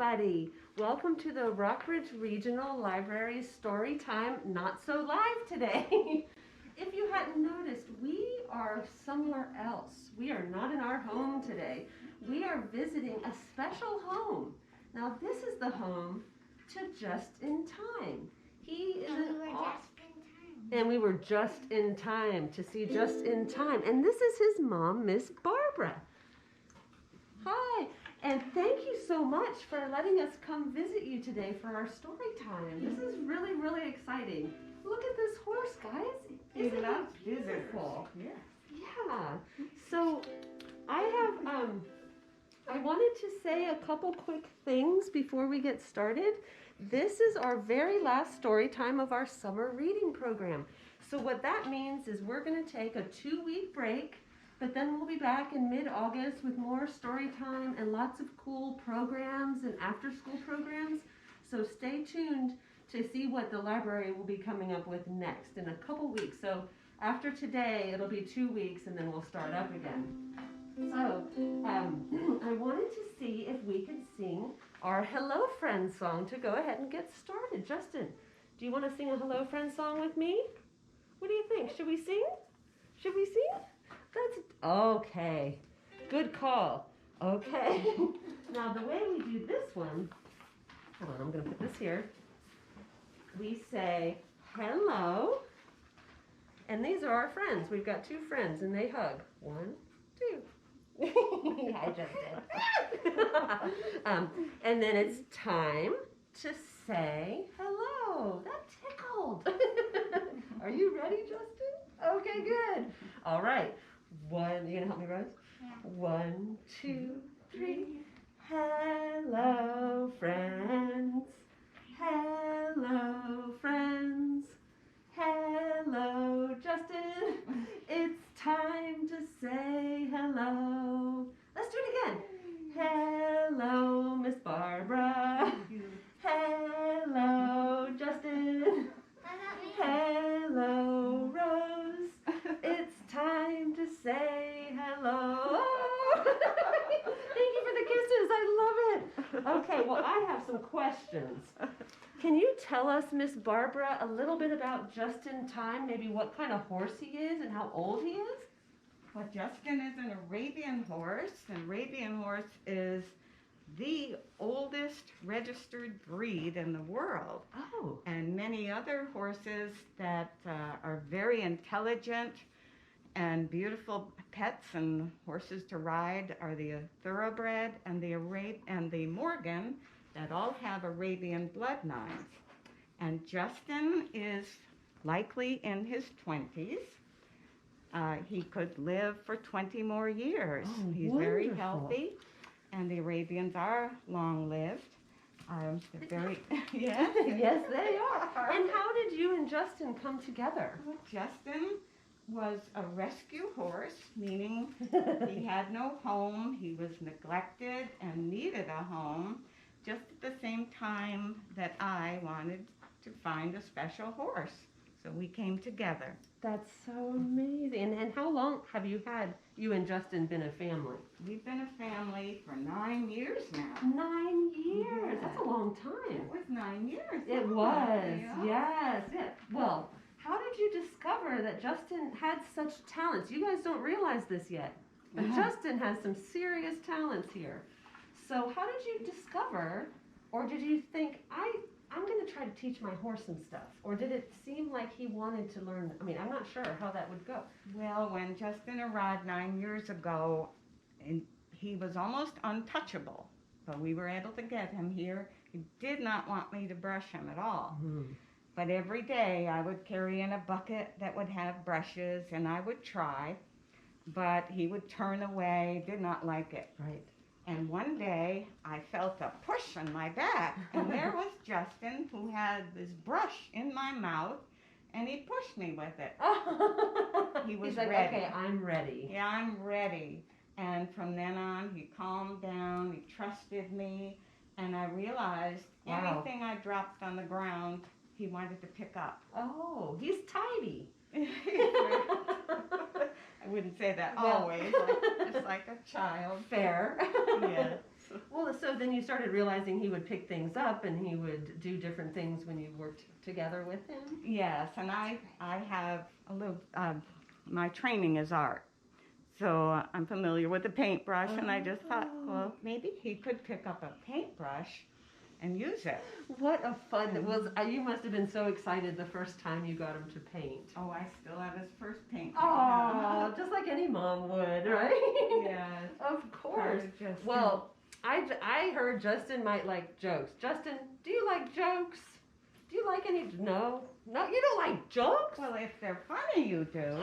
everybody. Welcome to the Rockbridge Regional Library Storytime Not So Live today. If you hadn't noticed, we are somewhere else. We are not in our home today. We are visiting a special home. Now this is the home to Just in Time. And we were just in time to see Just in Time. And this is his mom, Miss Barbara. Hi, and thank you so much for letting us come visit you today for our story time. This is really, really exciting. Look at this horse, guys. Isn't it beautiful? Yeah. So I wanted to say a couple quick things before we get started. This is our very last story time of our summer reading program. So what that means is we're going to take a 2-week break. But then we'll be back in mid-August with more story time and lots of cool programs and after-school programs. So stay tuned to see what the library will be coming up with next in a couple weeks. So after today, it'll be 2 weeks and then we'll start up again. So I wanted to see if we could sing our Hello Friends song to go ahead and get started. Justin, do you want to sing a Hello Friends song with me? What do you think? Should we sing? Should we sing? That's okay. Good call. Okay. Now the way we do this one, hold on, I'm going to put this here. We say hello, and these are our friends. We've got 2 friends, and they hug. 1, 2. I just did. And then it's time to say hello. That tickled. Are you ready, Justin? Okay, good. All right. You gonna help me, Rose? Yeah. 1, 2, 3. Hello, friends. Hello, friends. Hello, Justin. It's time to say hello. Let's do it again. Hello, Miss Barbara. Hello, Justin. Hello, Rose. It's time to say hello. Thank you for the kisses. I love it. Okay, well, I have some questions. Can you tell us, Miss Barbara, a little bit about Just in Time, maybe what kind of horse he is and how old he is? Well, Justin is an Arabian horse. An Arabian horse is the oldest registered breed in the world. Oh. And many other horses that are very intelligent and beautiful pets and horses to ride are the thoroughbred and the Morgan that all have Arabian bloodlines. And Justin is likely in his 20s. He could live for 20 more years. Oh, he's wonderful. Very healthy, and the Arabians are long-lived. They're very, yes, they are. And how did you and Justin come together? Well, Justin was a rescue horse, meaning he had no home. He was neglected and needed a home, just at the same time that I wanted to find a special horse. So we came together. That's so amazing. And how long have you and Justin been a family? We've been a family for 9 years now. 9 years? Yeah. That's a long time. It was 9 years. It was, yes. Well, how did you discover that Justin had such talents? You guys don't realize this yet, but Justin has some serious talents here. So how did you discover, or did you think, I'm going to try to teach my horse some stuff? Or did it seem like he wanted to learn? I mean, I'm not sure how that would go. Well, when Justin arrived 9 years ago, he was almost untouchable, but we were able to get him here. He did not want me to brush him at all. Mm-hmm. But every day I would carry in a bucket that would have brushes, and I would try, but he would turn away, did not like it. Right. And one day I felt a push on my back, and there was Justin, who had this brush in my mouth, and he pushed me with it. He was He's like, ready. Okay, I'm ready. Yeah, I'm ready. And from then on, he calmed down, he trusted me, and I realized anything I dropped on the ground, he wanted to pick up. Oh, he's tidy. I wouldn't say that always, just like a child. Fair. Yes. Well, so then you started realizing he would pick things up and he would do different things when you worked together with him? Yes, and I have a little, my training is art. So I'm familiar with the paintbrush, and I just thought, well, maybe he could pick up a paintbrush and use it. What a fun, you must have been so excited the first time you got him to paint. Oh, I still have his first paint. Oh, just like any mom would, right? Yes. Of course. Well, I heard Justin might like jokes. Justin, do you like jokes? Do you like any? No, you don't like jokes? Well, if they're funny, you do.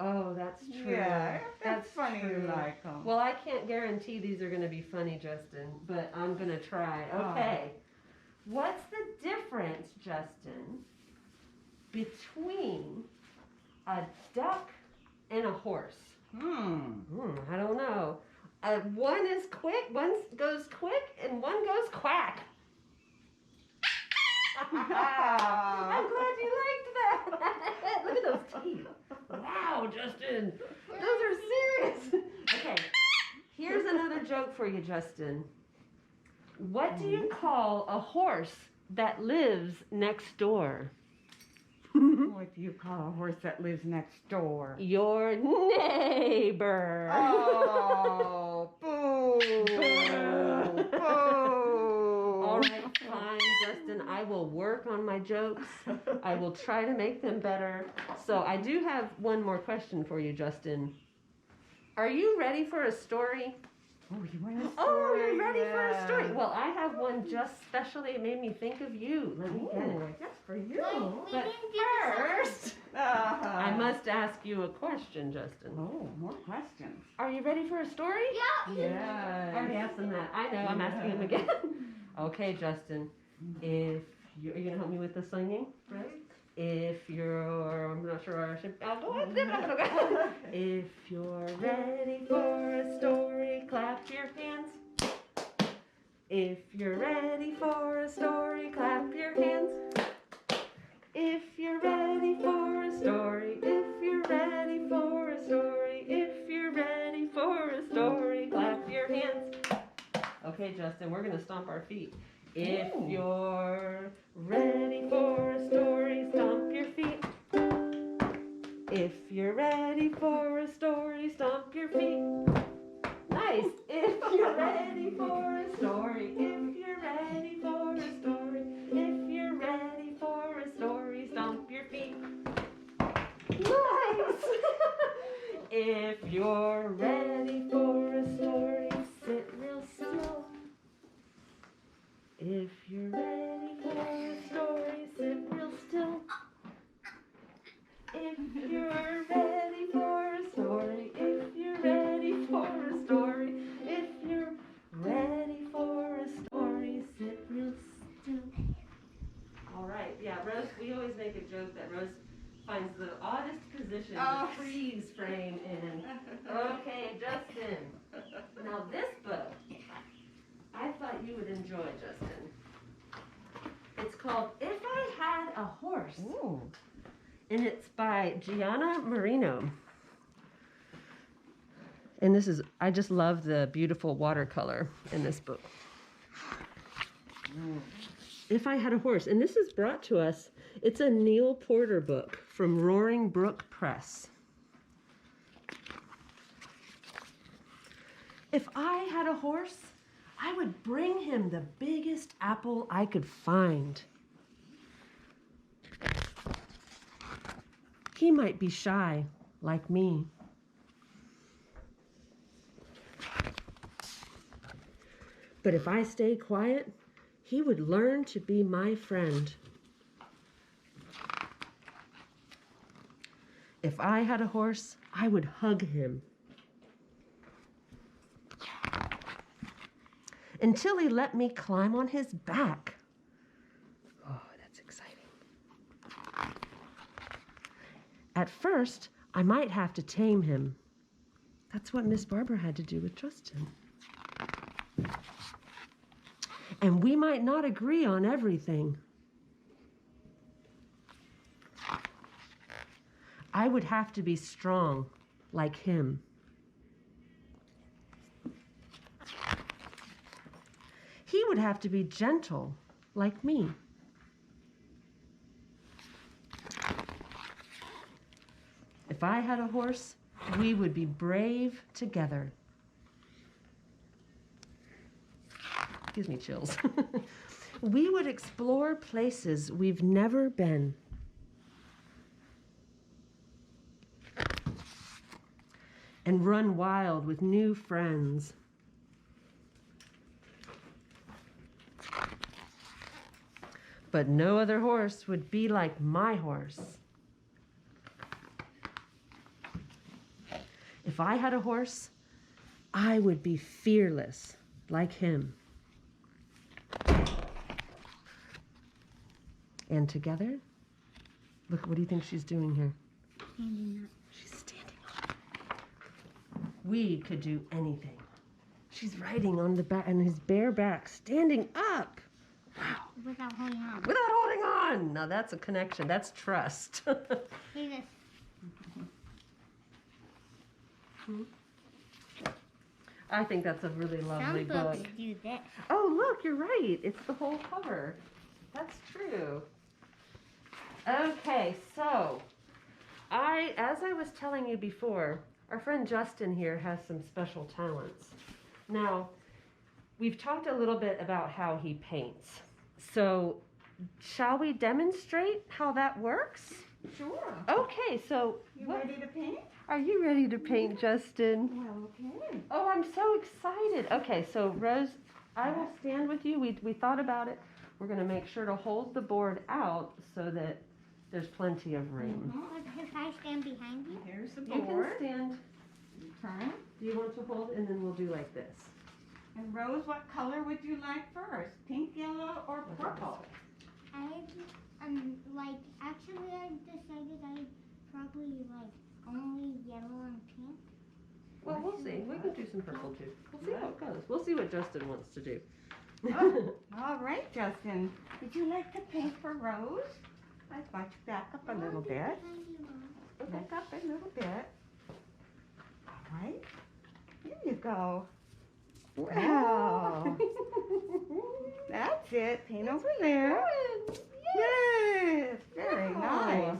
Oh, that's true. Yeah, if that's funny, true. you like them. Well, I can't guarantee these are going to be funny, Justin, but I'm going to try. Okay. What's the difference, Justin, between a duck and a horse? I don't know. One is quick, one goes quick, and one goes quack. I'm glad you liked that. Look at those teeth. Wow, Justin. Those are serious. Okay, here's another joke for you, Justin. What do you call a horse that lives next door? What do you call a horse that lives next door? Your neighbor. Oh, boo. Boo. Boo. All right, fine, Justin. I will work on my jokes. I will try to make them better. So I do have one more question for you, Justin. Are you ready for a story? Oh, you want a story? Oh, you're ready for a story. Well, I have one just specially. It made me think of you. Let me get it. That's for you. But first, I must ask you a question, Justin. Oh, more questions. Are you ready for a story? Yeah. I already asked him that. I know. I'm asking him again. Okay, Justin. If you're going to help me with the singing, right? If you're, I'm not sure where I should, I'll go ahead. If you're ready for a story, clap your hands. If you're ready for a story, clap your hands. If you're ready for a story, if you're ready for a story, if you're ready for a story, clap your hands. Okay, Justin, we're going to stomp our feet. If you're ready for a story, stomp your feet. If you're ready for a story, stomp your feet. Nice. If you're ready for a story, if you're ready for a story, if you're ready for a story, stomp your feet. Nice. If you're ready for a story, sit real slow. If you're ready for a story, sit real still. If you're ready for a story, if you're ready for a story, if you're ready for a story, sit real still. All right, yeah, Rose, we always make a joke that Rose finds the oddest position to freeze frame in. Okay, Justin. Now this book, I thought you would enjoy, Justin. It's called If I Had a Horse. Ooh. And it's by Gianna Marino. And this is, I just love the beautiful watercolor in this book. If I Had a Horse. And this is brought to us, it's a Neil Porter book from Roaring Brook Press. If I had a horse, I would bring him the biggest apple I could find. He might be shy, like me. But if I stay quiet, he would learn to be my friend. If I had a horse, I would hug him. Until he let me climb on his back. Oh, that's exciting. At first, I might have to tame him. That's what Miss Barbara had to do with Justin. And we might not agree on everything. I would have to be strong, like him. would have to be gentle, like me. If I had a horse, we would be brave together. Gives me chills. We would explore places we've never been. And run wild with new friends. But no other horse would be like my horse. If I had a horse, I would be fearless like him. And together, look, what do you think she's doing here? Standing up. She's standing up. We could do anything. She's riding on the back, on his bare back, standing up. Wow. Without holding on. Without holding on. Now that's a connection. That's trust. Hey, this. I think that's a really lovely Some book. books do this. Oh, look, you're right. It's the whole cover. That's true. Okay, so as I was telling you before, our friend Justin here has some special talents. Now, we've talked a little bit about how he paints. So, shall we demonstrate how that works? Sure. Okay, so You ready to paint? are you ready to paint, Justin? Well, okay. Oh, I'm so excited. Okay, so Rose, I will stand with you. We thought about it. We're going to make sure to hold the board out so that there's plenty of room. If I stand behind you? Here's the You board. can stand. Turn. Do you want to hold? And then we'll do like this. And Rose, what color would you like first? Pink, yellow, or purple? Actually, I decided I'd probably like only yellow and pink. Well, we'll see. We can do some purple too. We'll see how it goes. We'll see what Justin wants to do. Oh, all right, Justin. Would you like to paint for Rose? I'd like to back up a little bit. Behind you, Mom. Back up a little bit. All right. Here you go. Wow. That's it. Paint over there. Yes. Very nice.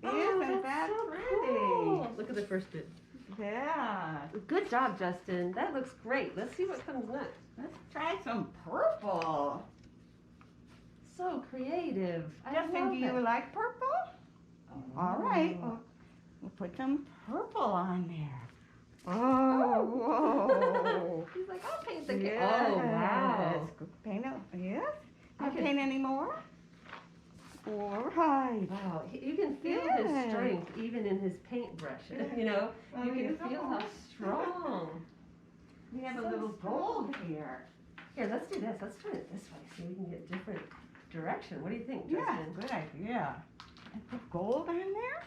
Isn't that so pretty? cool. Look at the first bit. Yeah. Good job, Justin. That looks great. Let's see what comes next. Let's try some purple. So creative. I Justin, love do you it. like purple? All right. We'll put some purple on there. Oh, whoa. He's like, I'll paint the Yes. Oh, wow. Paint it. Yes. I Not can- paint any more? All right. Wow, you can feel Yes. his strength even in his paintbrush. You know, Well, you can he's a feel how horse. strong. We have So a little strong. gold here. Here, let's do this. Let's turn it this way so we can get different direction. What do you think, Yeah, Justin? good idea. And put gold on there?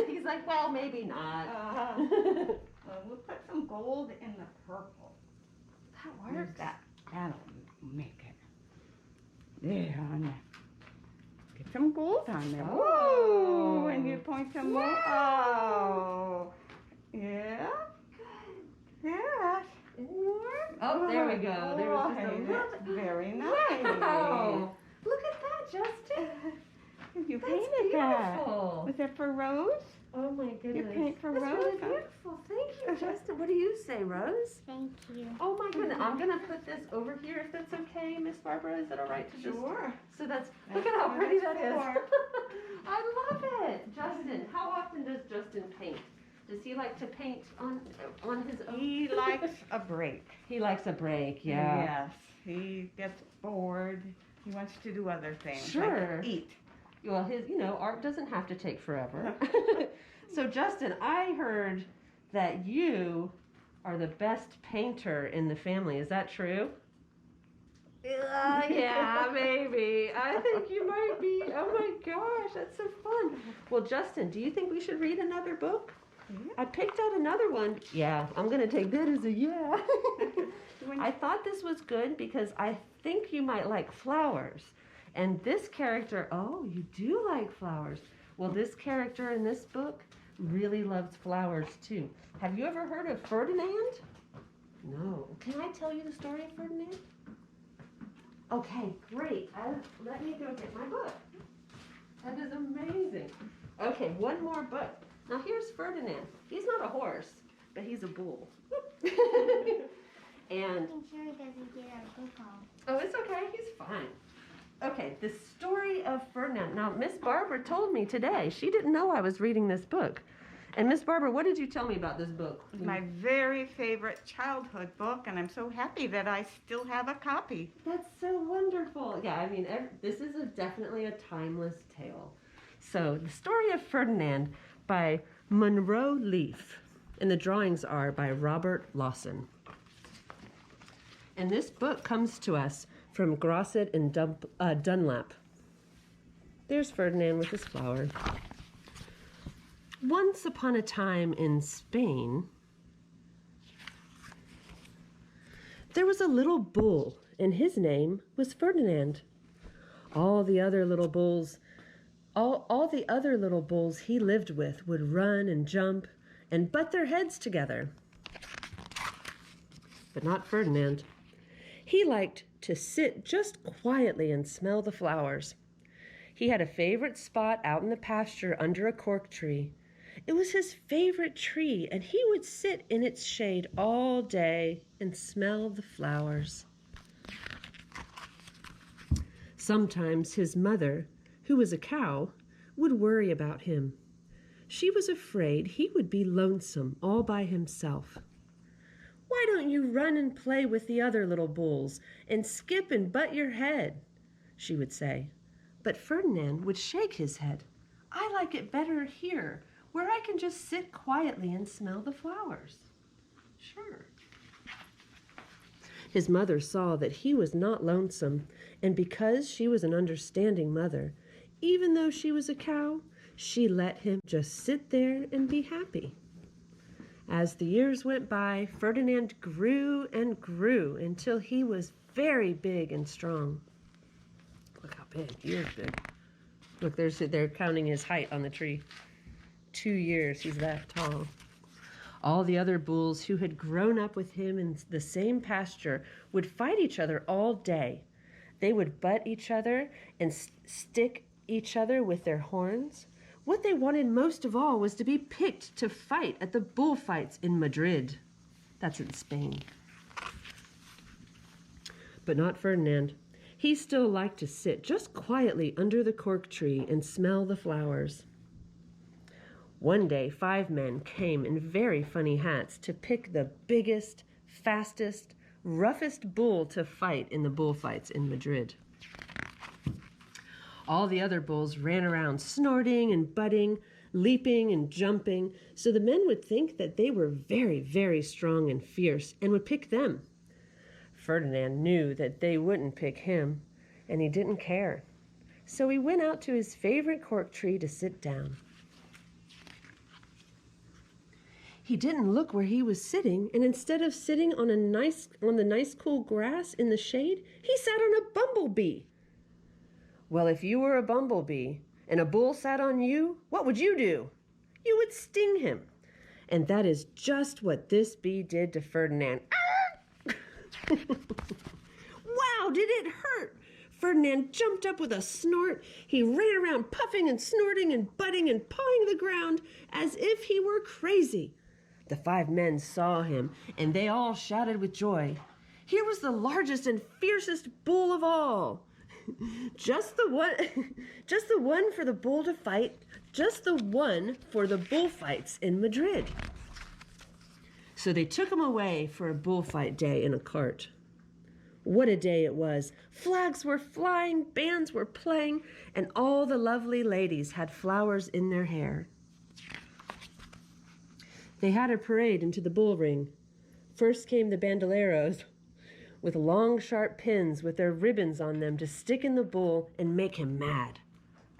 He's like, well, maybe not. We'll put some gold in the purple. That Where's works. that? That'll make it. There, on there. Get some gold on there. Oh. Whoa! And you point some more. Wow. Oh. Yeah. Yeah. Any more? Oh, there we go. There was just a Boy, little that's very nice. Wow. Look at that, Justin. You That's painted that. beautiful. Was that for Rose? Oh my goodness. paint for That's Rose, really huh? beautiful. Thank you, Justin. What do you say, Rose? Thank you. Oh my goodness. I'm gonna put this over here if that's okay, Miss Barbara. Is that all right to just? Sure. So that's That's look at how what pretty it's that is. for. I love it. Justin, how often does Justin paint? Does he like to paint on his own? He likes a break. He likes a break, yeah. Yes. He gets bored. He wants to do other things. Sure. Like eat. Well, his, art doesn't have to take forever. So, Justin, I heard that you are the best painter in the family. Is that true? Yeah, maybe. I think you might be. Oh my gosh, that's so fun. Well, Justin, do you think we should read another book? Yeah. I picked out another one. Yeah, I'm going to take that as a yeah. I thought this was good because I think you might like flowers. And this character, oh, you do like flowers. Well, this character in this book really loves flowers too. Have you ever heard of Ferdinand? No. Can I tell you the story of Ferdinand? Okay, great. Let me go get my book. That is amazing. Okay, one more book. Now here's Ferdinand. He's not a horse, but he's a bull. And I'm sure it doesn't get our book all. oh, it's okay. He's fine. Okay, the story of Ferdinand. Now, Miss Barbara told me today. She didn't know I was reading this book. And Miss Barbara, what did you tell me about this book? My very favorite childhood book, and I'm so happy that I still have a copy. That's so wonderful. Yeah, I mean, this is definitely a timeless tale. So, the story of Ferdinand by Munro Leaf, and the drawings are by Robert Lawson. And this book comes to us from Grosset and Dunlap. There's Ferdinand with his flower. Once upon a time in Spain, there was a little bull, and his name was Ferdinand. All the other little bulls he lived with would run and jump and butt their heads together. But not Ferdinand. He liked to sit just quietly and smell the flowers. He had a favorite spot out in the pasture under a cork tree. It was his favorite tree, and he would sit in its shade all day and smell the flowers. Sometimes his mother, who was a cow, would worry about him. She was afraid he would be lonesome all by himself. "Why don't you run and play with the other little bulls and skip and butt your head?" she would say. But Ferdinand would shake his head. "I like it better here, where I can just sit quietly and smell the flowers." Sure. His mother saw that he was not lonesome, and because she was an understanding mother, even though she was a cow, she let him just sit there and be happy. As the years went by, Ferdinand grew and grew until he was very big and strong. Look how big. He is big. Look, they're counting his height on the tree. 2 years, he's that tall. All the other bulls who had grown up with him in the same pasture would fight each other all day. They would butt each other and stick each other with their horns. What they wanted most of all was to be picked to fight at the bullfights in Madrid. That's in Spain. But not Ferdinand. He still liked to sit just quietly under the cork tree and smell the flowers. One day, 5 men came in very funny hats to pick the biggest, fastest, roughest bull to fight in the bullfights in Madrid. All the other bulls ran around snorting and butting, leaping and jumping, so the men would think that they were very, very strong and fierce and would pick them. Ferdinand knew that they wouldn't pick him, and he didn't care. So he went out to his favorite cork tree to sit down. He didn't look where he was sitting, and instead of sitting on the nice cool grass in the shade, he sat on a bumblebee. Well, if you were a bumblebee and a bull sat on you, what would you do? You would sting him. And that is just what this bee did to Ferdinand. Wow, did it hurt? Ferdinand jumped up with a snort. He ran around puffing and snorting and butting and pawing the ground as if he were crazy. The 5 men saw him, and they all shouted with joy. Here was the largest and fiercest bull of all. Just the one for the bull to fight, just the one for the bullfights in Madrid. So they took him away for a bullfight day in a cart. What a day it was. Flags were flying, bands were playing, and all the lovely ladies had flowers in their hair. They had a parade into the bull ring. First came the bandoleros, with long, sharp pins with their ribbons on them to stick in the bull and make him mad.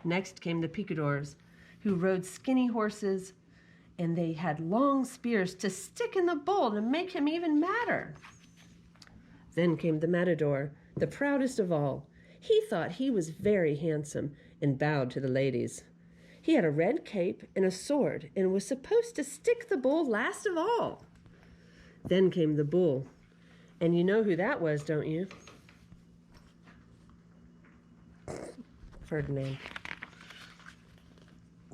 Next came the picadors, who rode skinny horses, and they had long spears to stick in the bull to make him even madder. Then came the matador, the proudest of all. He thought he was very handsome and bowed to the ladies. He had a red cape and a sword and was supposed to stick the bull last of all. Then came the bull. And you know who that was, don't you? Ferdinand.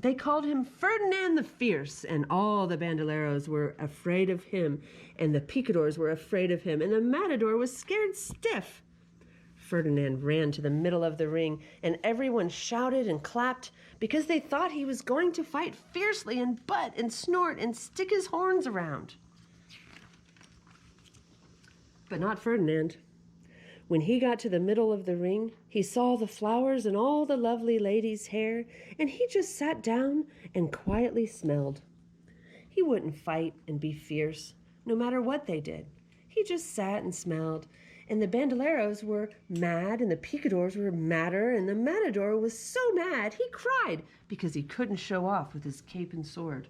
They called him Ferdinand the Fierce, and all the bandoleros were afraid of him, and the picadors were afraid of him, and the matador was scared stiff. Ferdinand ran to the middle of the ring, and everyone shouted and clapped because they thought he was going to fight fiercely and butt and snort and stick his horns around. But not Ferdinand. When he got to the middle of the ring, he saw the flowers and all the lovely ladies' hair, and he just sat down and quietly smelled. He wouldn't fight and be fierce, no matter what they did. He just sat and smelled, and the bandoleros were mad, and the picadors were madder, and the matador was so mad he cried because he couldn't show off with his cape and sword.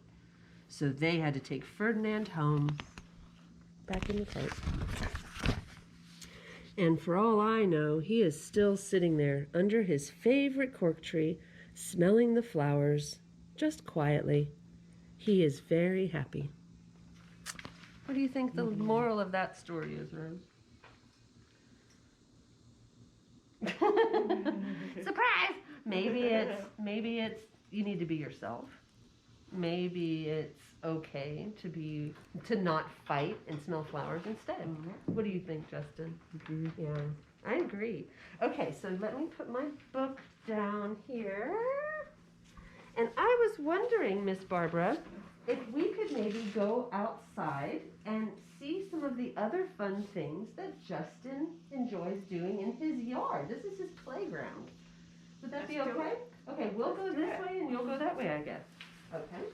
So they had to take Ferdinand home, back in the cart. And for all I know, he is still sitting there under his favorite cork tree, smelling the flowers, just quietly. He is very happy. What do you think the moral of that story is, Rose? Surprise! Maybe it's you need to be yourself. Maybe it's okay to not fight and smell flowers instead. Mm-hmm. What do you think, Justin? Mm-hmm. Yeah, I agree. Okay, so let me put my book down here. And I was wondering, Miss Barbara, if we could maybe go outside and see some of the other fun things that Justin enjoys doing in his yard. This is his playground. Would that be okay? Okay, we'll go this way and you'll go that way, I guess. Okay.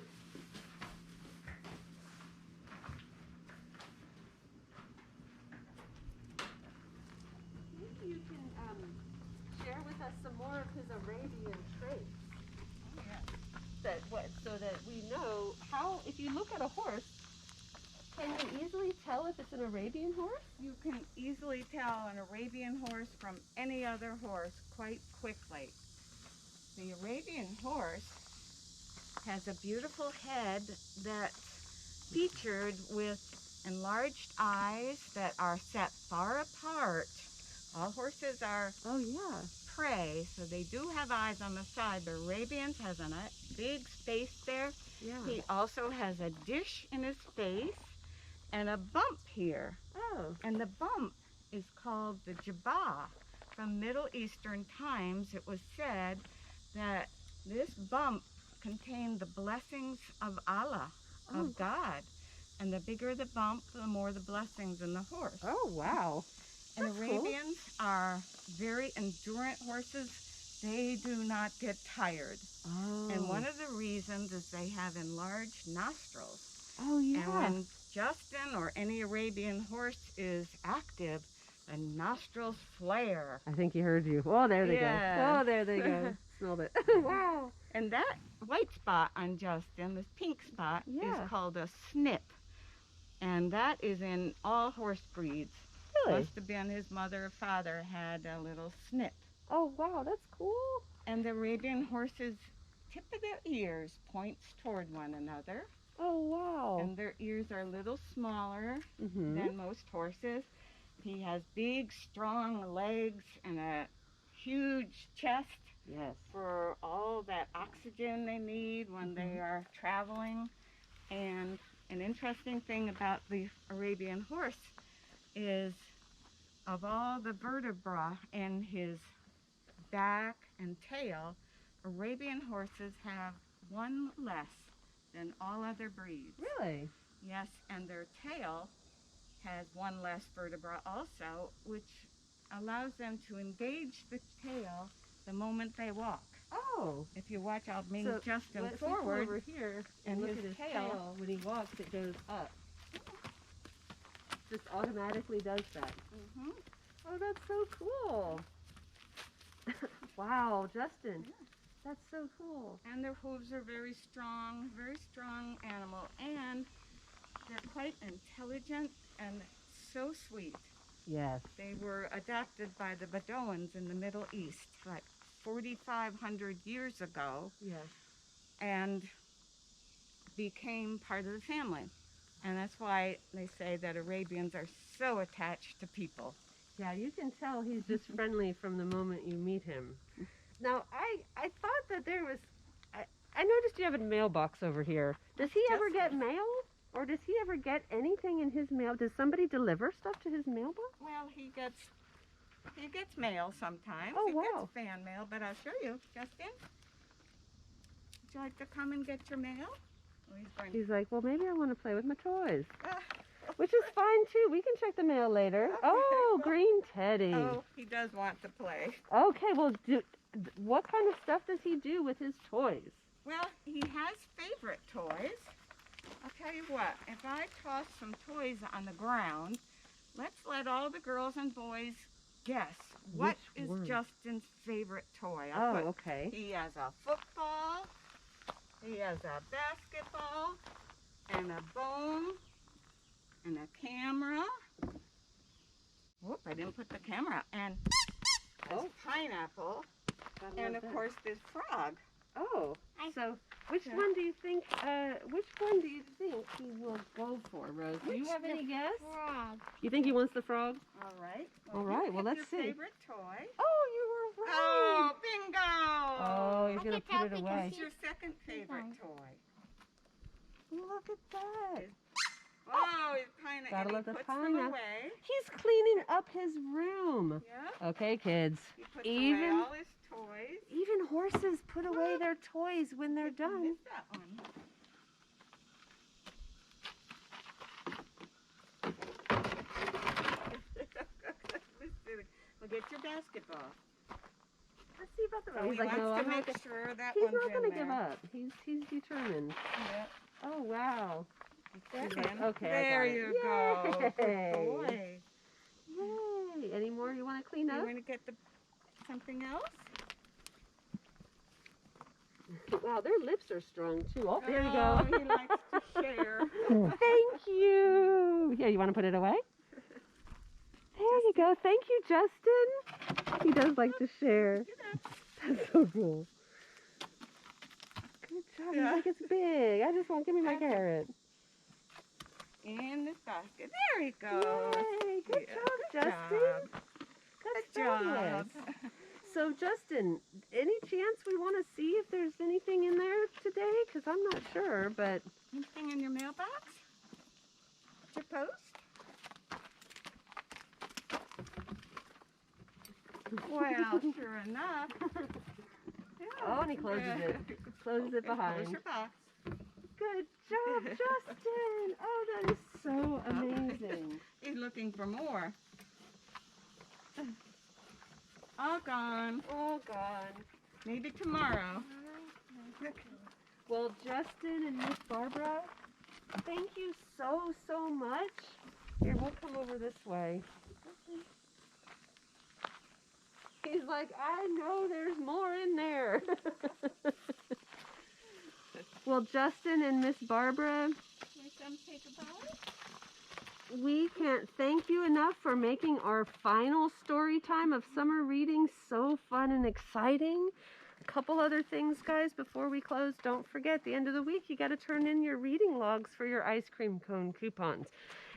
Maybe you can share with us some more of his Arabian traits. Oh, yeah. So that we know how, if you look at a horse, can you easily tell if it's an Arabian horse? You can easily tell an Arabian horse from any other horse quite quickly. The Arabian horse has a beautiful head that's featured with enlarged eyes that are set far apart. All horses are prey, so they do have eyes on the side, but Arabians has a big space there. Yeah. He also has a dish in his face and a bump here. Oh. And the bump is called the jabah. From Middle Eastern times, it was said that this bump contained the blessings of Allah, of God. And the bigger the bump, the more the blessings in the horse. Oh, wow. And That's Arabians are very endurant horses. They do not get tired. Oh. And one of the reasons is they have enlarged nostrils. Oh, yeah. And when Justin or any Arabian horse is active, the nostrils flare. I think he heard you. Oh, there they go. Oh, there they go. Smelled it. Wow. And that white spot on Justin, this pink spot, is called a snip. And that is in all horse breeds. Really? Must have been his mother or father had a little snip. Oh, wow, that's cool. And the Arabian horse's tip of their ears points toward one another. Oh, wow. And their ears are a little smaller than most horses. He has big, strong legs and a huge chest. Yes. For all that oxygen they need when they are traveling. And an interesting thing about the Arabian horse is of all the vertebrae in his back and tail, Arabian horses have one less than all other breeds. Really? Yes, and their tail has one less vertebra also, which allows them to engage the tail the moment they walk. Oh. If you watch, I'll bring Justin forward. Over here and look at his tail. When he walks, it goes up. Just automatically does that. Mm-hmm. Oh, that's so cool. Wow, Justin. Yeah. That's so cool. And their hooves are very strong animal. And they're quite intelligent and so sweet. Yes. They were adopted by the Bedouins in the Middle East, like 4,500 years ago. Yes. And became part of the family. And that's why they say that Arabians are so attached to people. Yeah, you can tell he's just friendly from the moment you meet him. Now, I thought that there was, I noticed you have a mailbox over here. Does he ever get mail? Or does he ever get anything in his mail? Does somebody deliver stuff to his mailbox? Well, he gets mail sometimes. Oh, he wow. gets fan mail, but I'll show you. Justin, would you like to come and get your mail? Oh, He's like, well, maybe I want to play with my toys. Ah. Which is fine, too. We can check the mail later. Okay. Oh, green teddy. Oh, he does want to play. Okay, well, what kind of stuff does he do with his toys? Well, he has favorite toys. I'll tell you what, if I toss some toys on the ground, let's let all the girls and boys guess what is Justin's favorite toy. Okay. He has a football, he has a basketball, and a bone, and a camera. Whoop, I didn't put the camera out. And this pineapple, and of course this frog. Oh, so which one do you think he will go for, Rose? Do you have any guess? Frog. You think he wants the frog? All right. All right, well, let's your see. Favorite toy. Oh, you were right. Oh, bingo! Oh, you're going to can put tell it away. What's your second favorite toy? Look at that. Oh, he's kind of, Gotta and let he the puts them pineapple- away. He's cleaning up his room. Yeah. Okay, kids. He puts away all his toys. Even horses put away their toys when they're done. Missed that one. We'll get your basketball. Let's see about the So He's he like, wants no, to I'm not. make sure that He's one's not going in to give there. up. He's determined. Yeah. Oh wow. He's Okay, in. okay, I There got it. you go. Good Yay. boy. Yay! Any more you want to clean You up? want to get something else? Wow, their lips are strong too. Oh, there you Oh, go. he likes to share. Thank you. Yeah, you want to put it away? There you go. Thank you, Justin. He does like to share. That's so cool. Good job. Yeah. He's like, it's big. I just won't give me my carrot. In this basket. There he goes. Yay. Good Yeah, job, good Justin. job. That's Good job. fabulous. So, Justin, any chance we want to see if there's anything in there today? Because I'm not sure, but... Anything in your mailbox? To post? Well, sure enough. Yeah. Oh, and he closes it. Closes it Okay, behind. Close your box. Good job, Justin. Oh, that is so amazing. He's looking for more. All gone. All gone. Maybe tomorrow. Well, Justin and Miss Barbara, thank you so, so much. Here, we'll come over this way. He's like, I know there's more in there. Well, Justin and Miss Barbara, we can't thank you enough for making our final story time of summer reading so fun and exciting. A couple other things, guys, before we close. Don't forget, at the end of the week, you got to turn in your reading logs for your ice cream cone coupons.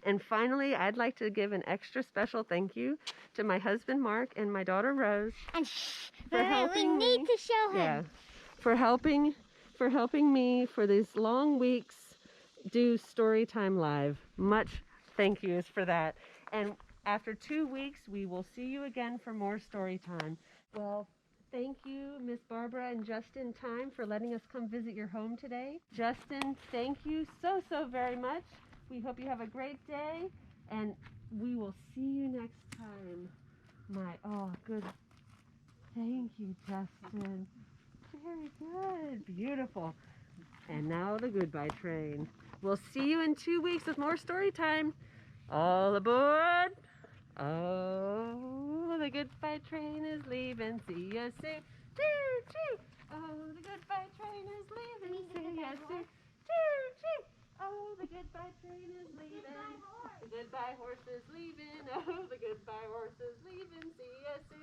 And finally, I'd like to give an extra special thank you to my husband, Mark, and my daughter, Rose, And for helping we need me. to show him. Yeah, for helping me for these long weeks do Storytime Live. Much thank yous for that. And after 2 weeks, we will see you again for more Storytime. Well, thank you, Miss Barbara and Justin Time, for letting us come visit your home today. Justin, thank you so, so very much. We hope you have a great day, and we will see you next time. Good. Thank you, Justin. Very good. Beautiful. And now the goodbye train. We'll see you in 2 weeks with more story time. All aboard. Oh, the goodbye train is leaving. See you soon. Choo, choo. Oh, the goodbye train is leaving. See you soon. Choo, choo. Oh, the goodbye train is leaving. The goodbye horse is leaving. Oh, the goodbye horse is leaving. See you soon.